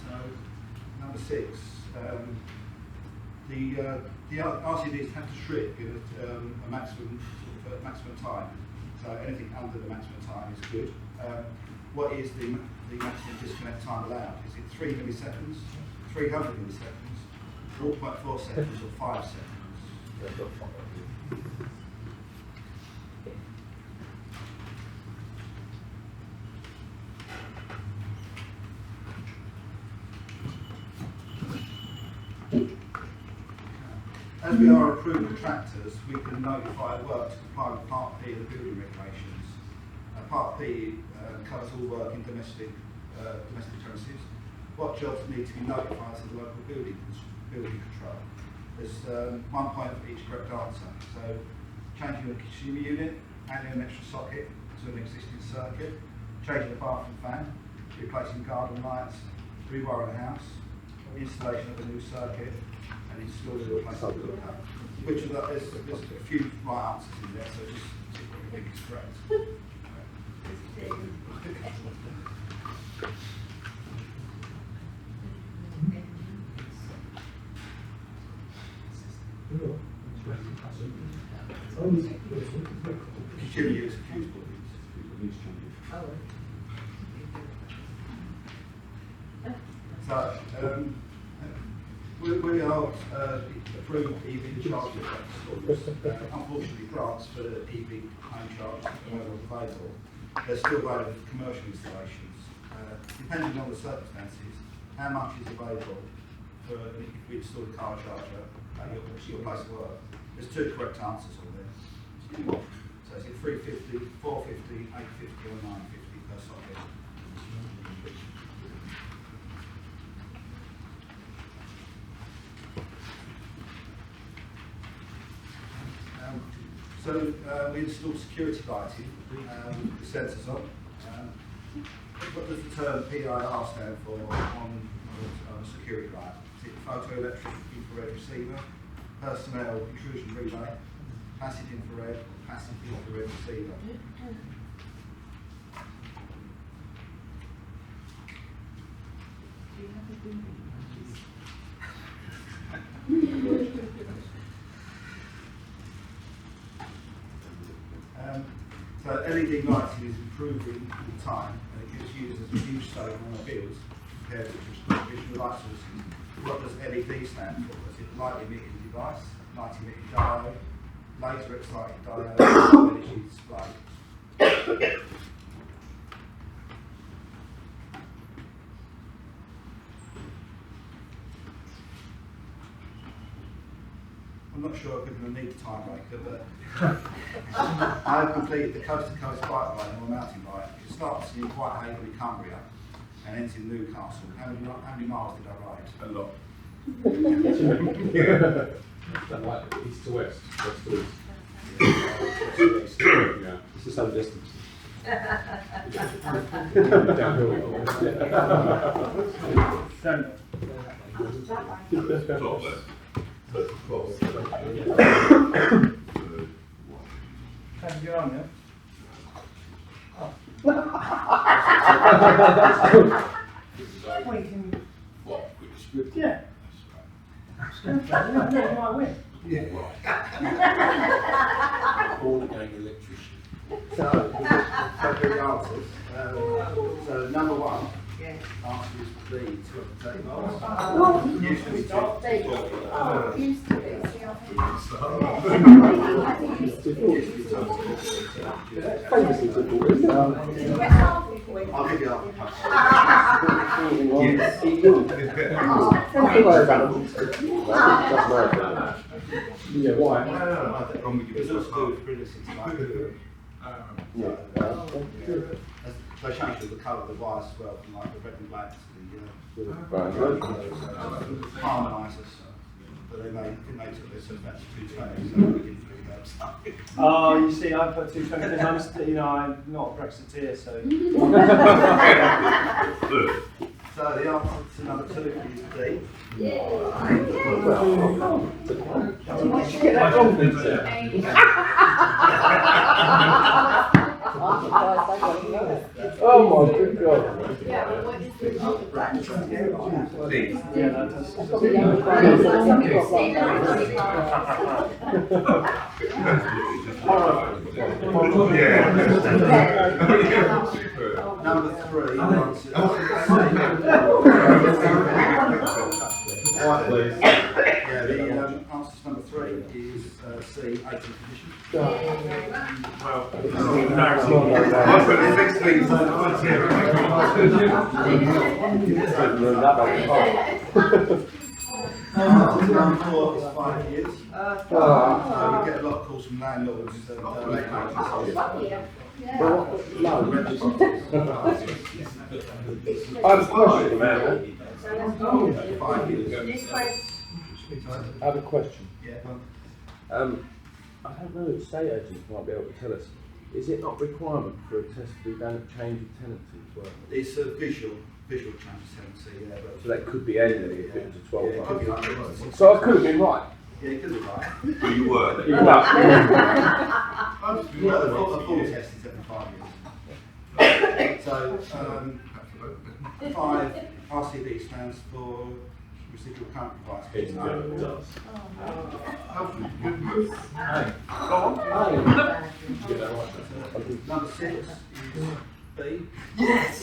S7: So number 6. The RCDs have to shrink in a maximum time. So anything under the maximum time is good. What is the maximum disconnect time allowed? Is it 3 milliseconds, 300 milliseconds, 4.4 seconds, or 5 seconds? As we are approved contractors, we can notify work to comply with Part P of the building regulations. Part P covers all work in domestic premises. What jobs need to be notified to the local building control? There's 1 point for each correct answer. So changing the consumer unit, adding an extra socket to an existing circuit, changing the bathroom fan, replacing garden lights, rewiring the house, installation of a new circuit, and installing a replacement cooker. Which of that, there's a few right answers in there, so just see what you think is correct. Consumer use, fuse board use. So, we are approved EV charging schools. Unfortunately, grants for EV home charging are no longer available. they're still valid for commercial installations. Depending on the circumstances, how much is available for if we install a car charger at your place of work. There's two correct answers on there. So is it 350, 450, 850 or 950 per socket? So we install security lighting with the sensors on. What does the term PIR stand for on a security light? Is it photoelectric infrared receiver, personnel intrusion relay, passive infrared, or passive infrared receiver? So LED lighting is improving all the time, and it gives users a huge save on their bills compared to traditional light sources. What does LED stand for? Is it light emitting device, light emitting diode, laser excited diode, energy display? I'm not sure if we're going to need a time breaker, but I've completed the coast-to-coast bike ride on my mountain bike. It starts in Whitehaven, Cumbria, and ends in Newcastle. How many miles did I ride?
S3: A lot. East to west, west to east. Yeah, it's the same distance.
S1: Top left.
S15: Can you on there? Yeah. You might win.
S9: Born again electrician.
S7: So the answers. So number one, answer is B, 230 miles. Used to be
S6: Used to be.
S7: I'll give you that.
S3: Yeah, why?
S7: It's also to do with privacy tonight. They changed the colour of the wires as well, from like the red and black to the harmonisers. But they took this back to 220, so we didn't really go stuff.
S15: Oh, you see, I put 220 because I'm still, I'm not a Brexiteer, so.
S7: So the answer to number 2 is D.
S3: Yeah. Did you get that wrong, Vincent? Oh my good God.
S10: Yeah, but what is the
S7: Number 3 answer.
S3: Right, please.
S7: Yeah, the answer to number 3 is C, 18th edition.
S1: Well, I've put the 16th.
S7: Number 4 is 5 years. So we get a lot of calls from landlords and letting agencies.
S8: I have a question, man.
S7: 5 years.
S8: I have a question.
S7: Yeah.
S8: I don't know, estate agents might be able to tell us. Is it not a requirement for a test to be done at change of tenancy as well?
S7: It's a visual change of tenancy, yeah. But
S8: So that could be annually if it was a 12
S7: yeah, it could be
S8: month.
S7: like
S8: So I could have been right.
S7: yeah, it could be right.
S1: Well, you were.
S8: You were.
S7: Well, the full test is every 5 years. So 5 RCD stands for residual current device.
S3: It does. Get that right.
S7: Number 6 is B.
S1: Yes!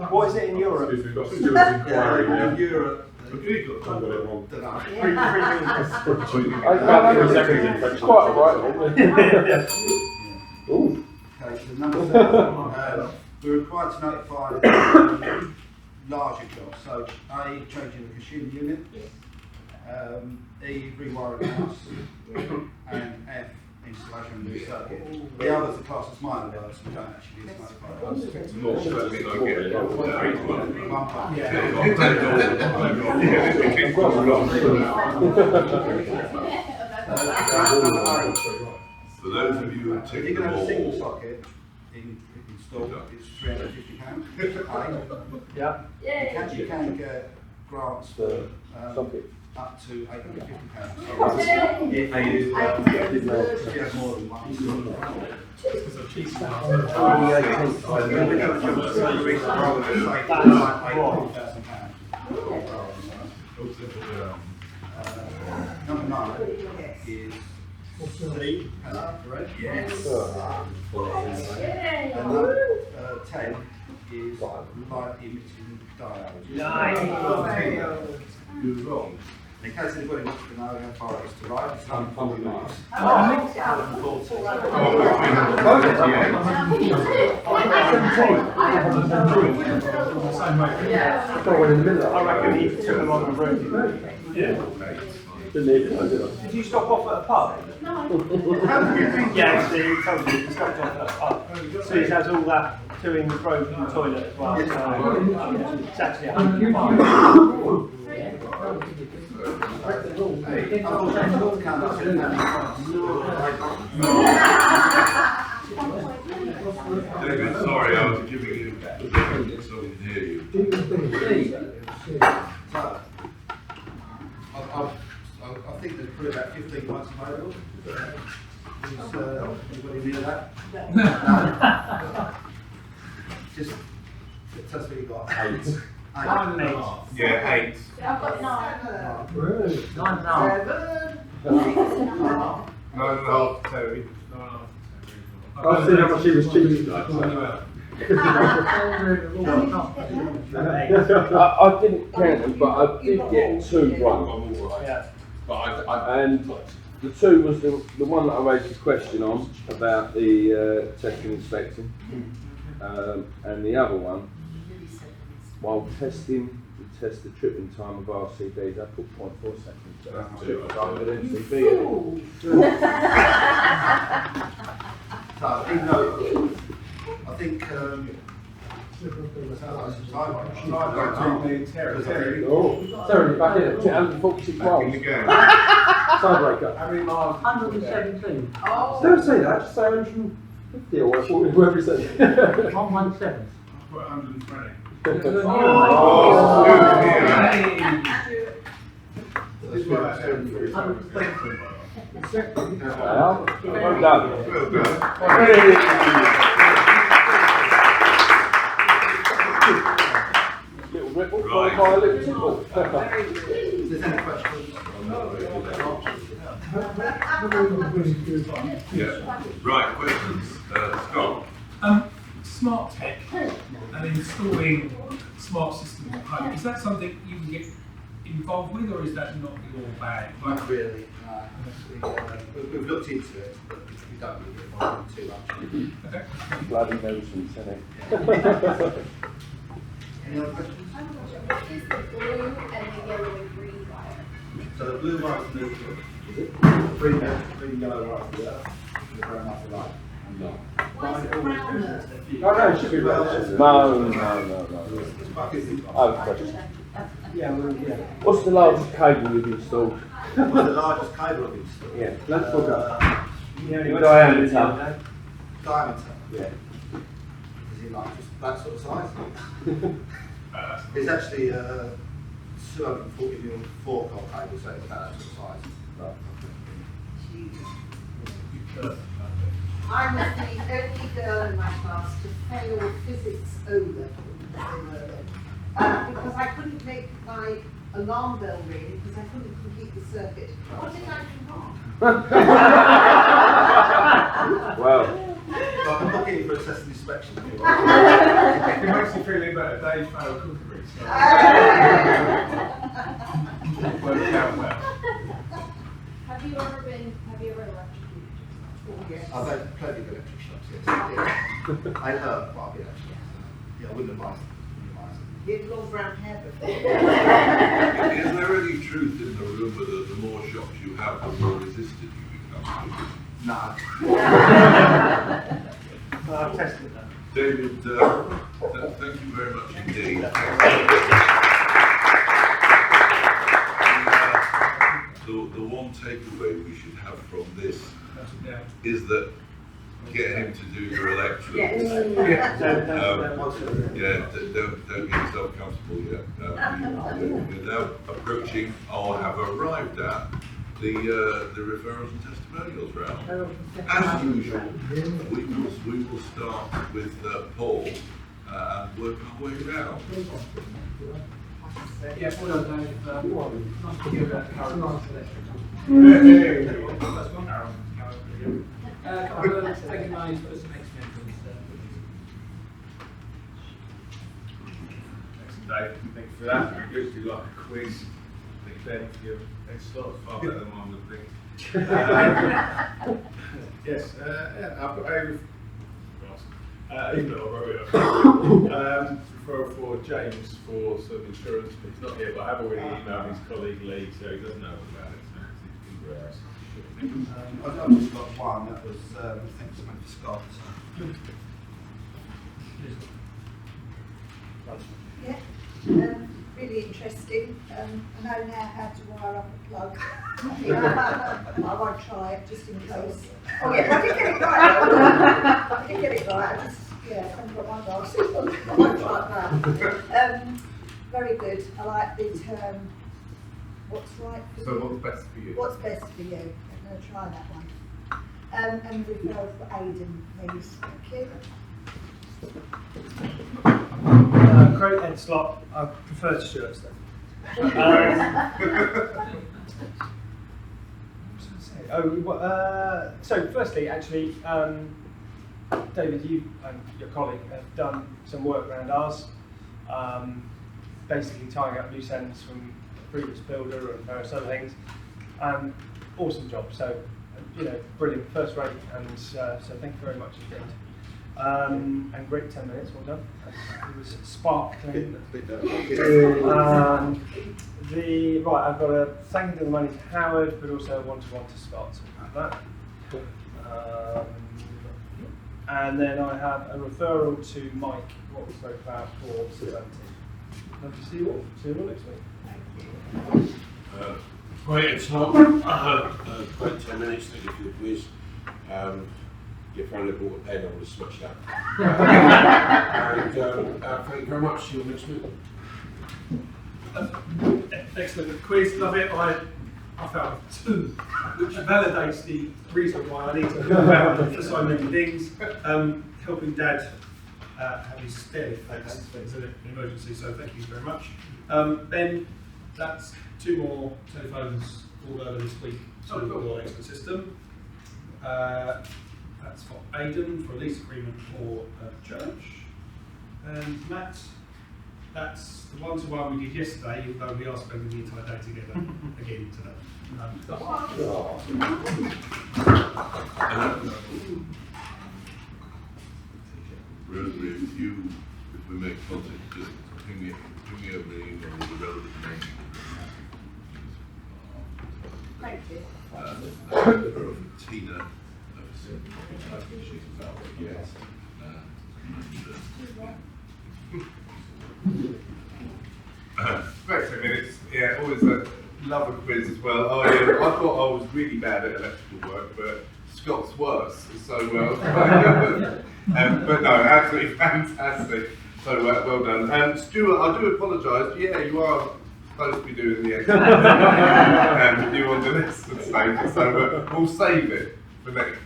S15: What is it in Europe?
S3: We've got Stuart's inquiry now.
S7: In Europe,
S5: Google.
S3: I've got it wrong.
S7: Don't know.
S8: It's quite alright. Ooh.
S7: Okay, so number 7, we're required to notify larger jobs. So A, changing the consumer unit, E, rewiring the house, and F, installation of a new circuit. The others are classed as minor works, we don't actually need to notify those.
S1: More, so that means I'll get it. For those of you who
S7: If
S1: take
S7: you're going to have a
S1: them
S7: single
S1: all,
S7: socket installed, it's £350.
S15: Yeah.
S7: You can get grants for
S8: Socket.
S7: up to £850.
S15: Yeah.
S7: If you have more than one. Number 9 is C, correct? Yes. And number 10 is light emitting diodes.
S5: You're wrong.
S7: In case anybody wants to know how far it is to ride, it's 140 miles.
S15: I reckon he took them on the road. Yeah. Did you stop off at a pub? No. Yeah, so he told you he stopped off at a pub. So he has all that doing the road and the toilet as well. So it's actually 105.
S1: David, sorry, I was giving you so I didn't hear you.
S7: I think there's probably about 15 months available. Is anybody near that? No. Just tell us what you got. 8.
S5: 8. Yeah, 8.
S10: I've got 9.
S5: 9.5, Terry. 9.5.
S3: I've seen how much he was cheating.
S8: I didn't count them, but I did get 2 wrong. And the 2 was the one that I raised a question on about the testing and inspection, and the other one, while testing, we test the tripping time of RCBs. I put 0.4 seconds. So that's the tripping time of an MCB.
S7: So even though I think
S8: Sorry, back in at 246 miles. Sidebreaker.
S11: How many miles?
S4: 117.
S3: Don't say that, just say 150 or whatever you said.
S11: 117.
S4: 117.
S11: I've got 120.
S8: Well done. Little ripple, followed by a little tickle.
S7: if there's any questions.
S1: Yeah. Right, questions. Scott.
S13: Smart tech and installing smart systems at home, is that something you can get involved with, or is that not your bag?
S7: Not really. We've looked into it, but we don't really get involved too much.
S13: Okay.
S8: Bloody nuisance, isn't it?
S7: Any other questions?
S10: What is the blue and the yellow and green wire?
S7: So the blue wire is neutral. Is it? Green yellow wire is the brown off the light. No.
S10: Why is it brown?
S3: No, it should be red.
S8: No. I have a question.
S15: Yeah,
S8: What's the largest cable you've installed?
S7: What's the largest cable I've installed?
S8: Yeah, let's look up.
S7: Diameter.
S8: Yeah.
S7: Is it like just that sort of size? It's actually 240mm 4-coil cable, so it's about that sort of size.
S14: Right. I'm the only girl in my class to fail physics O level because I couldn't make my alarm bell ring because I couldn't complete the circuit. What did I do wrong?
S8: Well,
S7: I'm looking for a test and inspection.
S11: It makes you feel better. Dave failed cookery. So. worked out well.
S10: Have you ever electrocuted?
S14: Oh, yes.
S7: I've had plenty of electric shocks, yes. Yeah. I hurt quite a bit actually. Yeah, I wouldn't advise it.
S14: You'd long brown hair before.
S1: Is there any truth in the rumour that the more shocks you have, the more resistant you become?
S7: No.
S15: I've tested that.
S1: David, thank you very much indeed. The one takeaway we should have from this is that get him to do your elections.
S14: Yes.
S1: Don't get yourself comfortable yet. We're now approaching or have arrived at the referrals and testimonials round. As usual, we will start with Paul and work our way around.
S17: Yeah, well done, Dave. Nice to hear about the current selection. Thank you, Mike, for some ex-members.
S11: Thanks, Dave. Thank you for that. We usually like a quiz. Thank you, Ben, for your extra. Far better than one would think. Yes, I've got email referral for James for some insurance, but he's not here. But I have already emailed his colleague Lee, so he doesn't know about it. So he's embarrassed.
S7: I've just got one that was, I think something for Scott.
S6: Yeah, really interesting. I know now how to wire up a plug. I won't try it just in case. Oh yeah, I did get it right. I did get it right. I just, I haven't got my glasses on. I won't try that. Very good. I like the term, what's right for
S5: So
S6: you.
S5: what's best for you?
S6: What's best for you? I'm going to try that one. And referral for Aidan, please. Thank you.
S15: Great head slot. I prefer to Stuart's though. So firstly, actually, David, you and your colleague have done some work around ours, basically tying up loose ends from the previous builder and various other things. Awesome job. So, brilliant, first rate, and so thank you very much indeed. And great 10 minutes, well done. It was sparkling. Right, I've got a thank you to the money to Howard, but also a one-to-one to Scott. Like that. And then I have a referral to Mike, what we spoke about for Serenity. Love to see you all. See you all next week.
S9: Great, it's not great 10 minutes, thank you for the quiz. If I only brought a pen, I would have switched that. And thank you very much. See you next week.
S13: Excellent quiz, love it. I found 2, which validates the reason why I need to move out for so many things. Helping Dad have his stair fixed, it's an emergency, so thank you very much. Ben, that's 2 more telephones all over this week to the expert system. That's for Aidan for a lease agreement for a church. And Matt, that's the one-to-one we did yesterday, even though we are spending the entire day together again today.
S1: Rosemary, if we make contact, just ping me over the email with the relevant name.
S6: Thank you.
S1: Tina. Yes.
S5: Great 10 minutes. Yeah, always love a quiz as well. I thought I was really bad at electrical work, but Scott's worse. So but no, absolutely fantastic. So well done. Stuart, I do apologise. Yeah, you are supposed to be doing the extra. You on the list of stages, so we'll save it for next.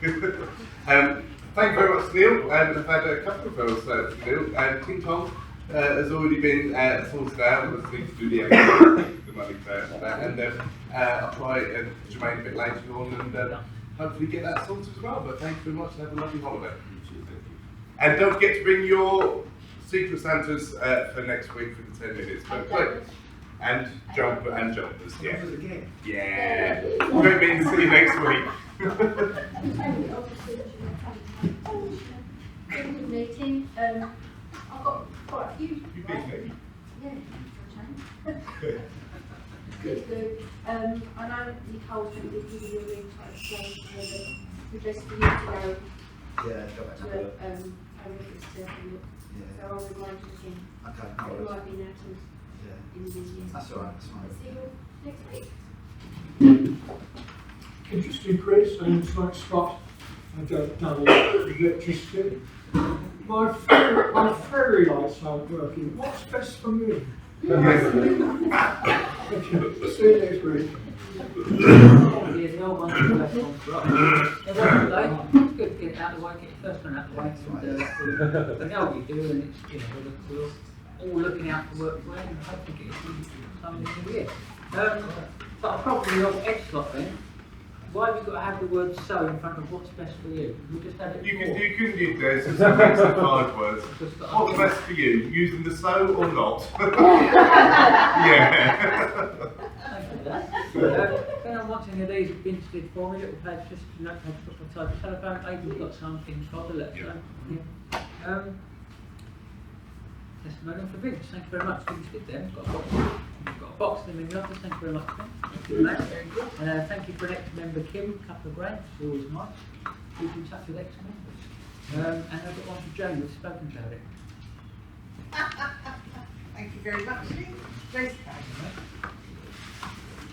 S5: Thank you very much, Neil. I've had a couple of those, Neil. And King Kong has already been sorted out. I just need to do the money for that. And I'll try Jermaine a bit later on and hopefully get that sorted as well. But thank you very much and have a lovely holiday. And don't forget to bring your Secret Santas for next week for the 10 minutes. But great. And jumpers, yeah. Yeah. Don't mean to see you next week.
S16: Good meeting. I've got quite a few.
S5: You beat me.
S16: Yeah, for a change. Good. I know Nicole's going to give you a ring to explain the best for you to go
S7: Yeah, go back
S16: to
S7: to work.
S16: a reference to have a look.
S7: Yeah.
S16: So I'll remind you again.
S7: Okay,
S16: It
S7: no worries.
S16: might be now
S7: Yeah.
S16: in the new year.
S7: That's all right, that's fine.
S16: See you next week.
S2: Interesting, Chris, and it's like Scott, I don't know electricity. My fairy lights aren't working. What's best for me? See you next week.
S4: Yeah, the old ones are the best ones, right? They're working late. It's good to get it out of the way, get your first one out of the way, and we know what you do, and it's, you know, we're all looking out for work for you, and hopefully get it some this new year. But I'll probably your X lot then. Why have you got to have the word so in front of what's best for you? We just have it.
S5: You can use there's some extra 5 words. What's best for you? Using the so or not? Yeah.
S4: Thank you for that. If anyone wants any of these interested for me, little page, just notepad, put my type of telephone. Aidan's got some things for let us know. Yeah. Testimonial for Vince, thank you very much. Vince did them. Got a box of them in the office, thank you very much. Thank you. Thank you for an ex-member Kim, a couple of grants, it's always nice. Keep in touch with ex-members. And I've got one for Jane, we've spoken about it.
S14: Thank you very much, Lee. Grace.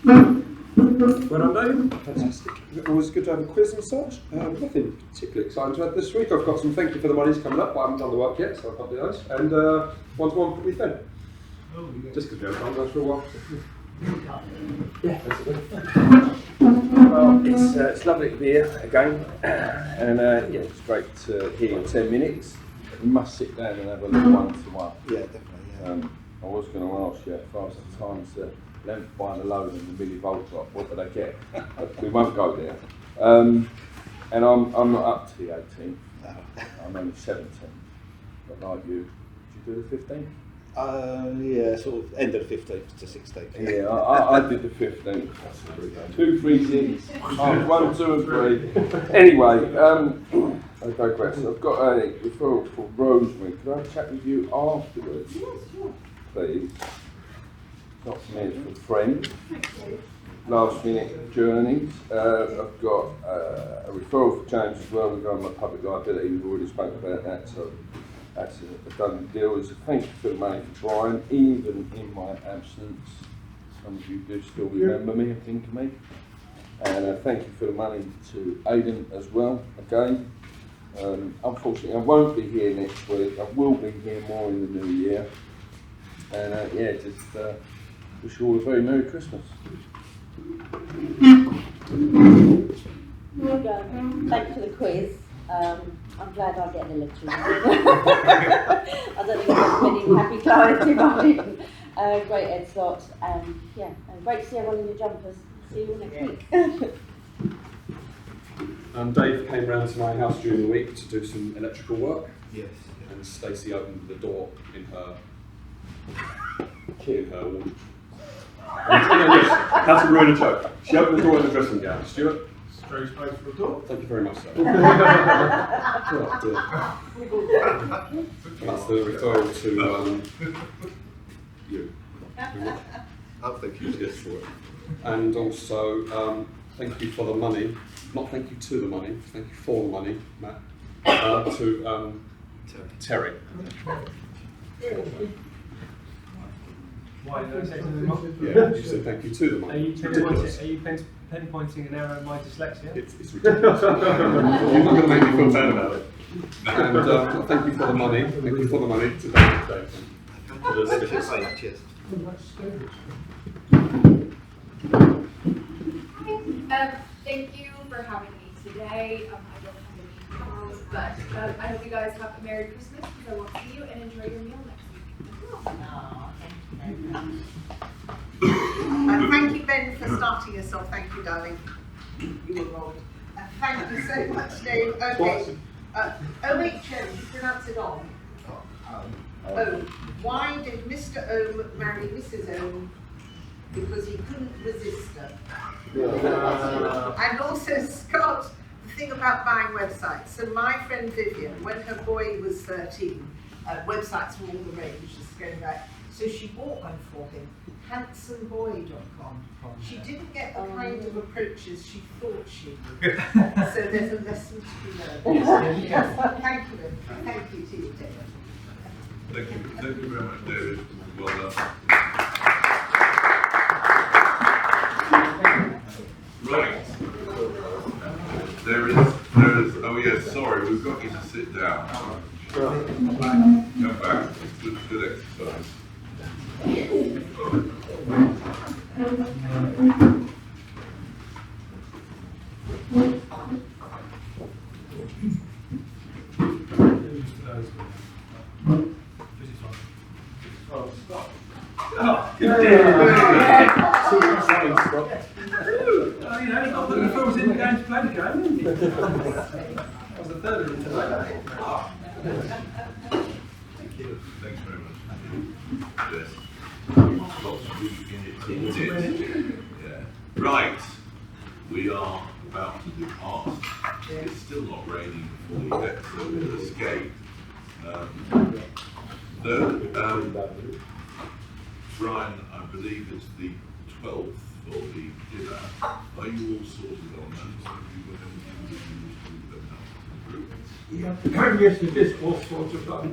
S3: Well done, Dave. Fantastic. Always good to have a quiz and such. Nothing particularly exciting to add this week. I've got some thank you for the monies coming up, but I haven't done the work yet, so I can't do those. And one-to-one with Ben.
S11: Oh, yeah.
S3: Just because we haven't done those for a while.
S18: Yeah, well, it's lovely to be here again, and yeah, it's great to hear you in 10 minutes. We must sit down and have a little one-to-one.
S7: Yeah, definitely. Yeah.
S18: I was going to ask you at fast times the length by the load and the millivolt drop. What did I get? We won't go there. And I'm not up to the 18th.
S7: No.
S18: I'm only 17. But like you, did you do the 15th?
S7: Yeah, sort of end of the 15th to 16th.
S18: Yeah, I did the 15th. 2, 3, 6, 1, 2 and 3. Anyway, I digress. I've got a referral for Rosemary. Could I have a chat with you afterwards?
S6: Yes, sure.
S18: Please. Not for me, it's for a friend. Last minute journeys. I've got a referral for James as well regarding my public liability. We've already spoken about that, so that's a done deal. So thank you for the money for Brian, even in my absence. Some of you do still remember me and think of me. And thank you for the money to Aidan as well, again. Unfortunately, I won't be here next week. I will be here more in the new year. And yeah, just wish you all a very Merry Christmas.
S12: Well done. Thanks for the quiz. I'm glad I get the lecture. I don't think there's many happy clients in mine. Great Ed slot, and yeah, great to see everyone in your jumpers. See you all next week.
S3: Dave came round to my house during the week to do some electrical work.
S7: Yes.
S3: And Stacey opened the door in her womb. How to ruin a joke. She opened the door in the dressing gown. Stuart?
S11: Strange place for a door.
S3: Thank you very much, sir. That's the referral to you.
S7: Oh, thank you.
S3: Yes, for it. And also, thank you for the money. Not thank you to the money, thank you for the money, Matt. To Terry.
S15: Why did I say something wrong?
S3: Yeah, you said thank you to the money.
S15: Are you pinpointing an error in my dyslexia?
S3: It's ridiculous. You're not going to make me feel bad about it. And thank you for the money. Thank you for the money to Dave.
S7: Cheers.
S10: Thank you for having me today. I don't have any calls, but I hope you guys have a Merry Christmas, because I will see you and enjoy your meal next week.
S14: And thank you, Ben, for starting us off. Thank you, darling. You were wrong. Thank you so much, Dave. Okay. OHM, you pronounce it on. Ohm. Why did Mr. Ohm marry Mrs. Ohm because he couldn't resist her. And also, Scott, the thing about buying websites. So my friend Vivian, when her boy was 13, websites were all the rage, just going back. So she bought one for him, handsomeboy.com. She didn't get the kind of approaches she thought she would. So there's a lesson to be learned. Yes. Thank you. Thank you to you, David.
S1: Thank you very much, David. Well done. Right. There is, oh yes, sorry, we've got you to sit down. Come back, it's good exercise.
S13: You know, not that the film's in the game to play the game, isn't it? That was the third of it tonight.
S1: Thank you. Thanks very much. Yes. Lots of good in it. Yeah. Right. We are about to depart. It's still not raining before we get to escape. Brian, I believe it's the 12th for the dinner. Are you all sorted on that?
S2: Yes, it is all sorted out.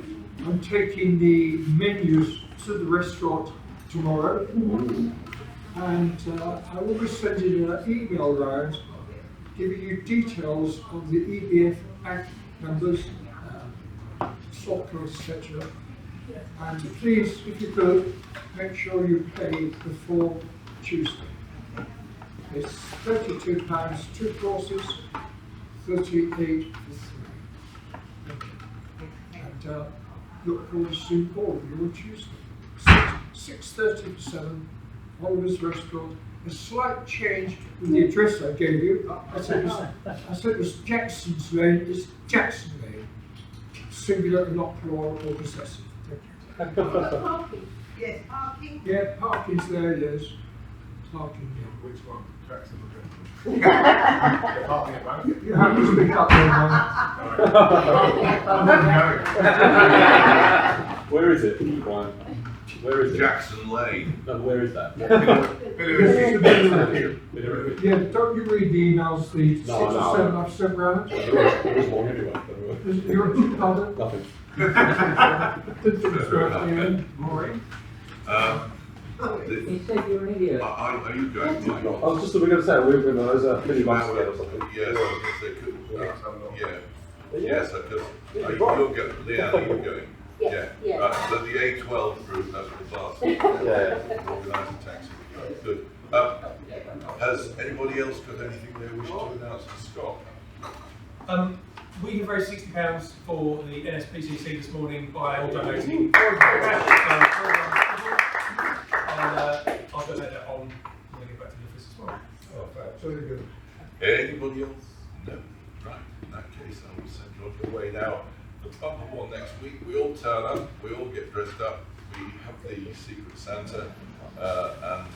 S2: I'm taking the menus to the restaurant tomorrow, and I will be sending an email round giving you details of the EBF Act numbers, stock codes, etc. And please, if you could, make sure you pay before Tuesday. It's £32, 2 courses, 38 for 3. And look forward to seeing all of you on Tuesday. 6:30 to 7, Oliver's Restaurant. A slight change in the address I gave you. I said it was Jackson's Lane, it's Jackson Lane. Singular, not plural or possessive. Thank you.
S14: Parking. Yes, parking.
S2: Yeah, parking's there, yes. Parking, yeah.
S11: Which one? Jackson or Brentwood? Parking at both?
S2: You have to speak up there, man.
S3: Where is it, Brian? Where is it?
S1: Jackson Lane.
S3: No, where is that?
S2: Yeah, don't you read the emails, the 6 or 7 I've sent round?
S3: There is one anyway.
S2: You're pardon?
S3: Nothing.
S2: Maureen?
S1: He said you're an idiot. Are you going, Mike?
S3: I was just going to say, there's a mini bus there or something.
S1: Yes, they could. Yeah. Yes, because you're going. Leanne, are you going?
S12: Yes, yeah.
S1: So the A12 group, that's what it's asked. Organised a taxi. Good. Has anybody else got anything they wish to announce to Scott?
S13: We have raised £60 for the NSPCC this morning by donating. I'll donate that on when I get back to the office as well.
S2: Oh, very good.
S1: Anybody else? No? Right. In that case, I will send you on your way now. The bumper one next week, we all turn up, we all get dressed up, we have the Secret Santa, and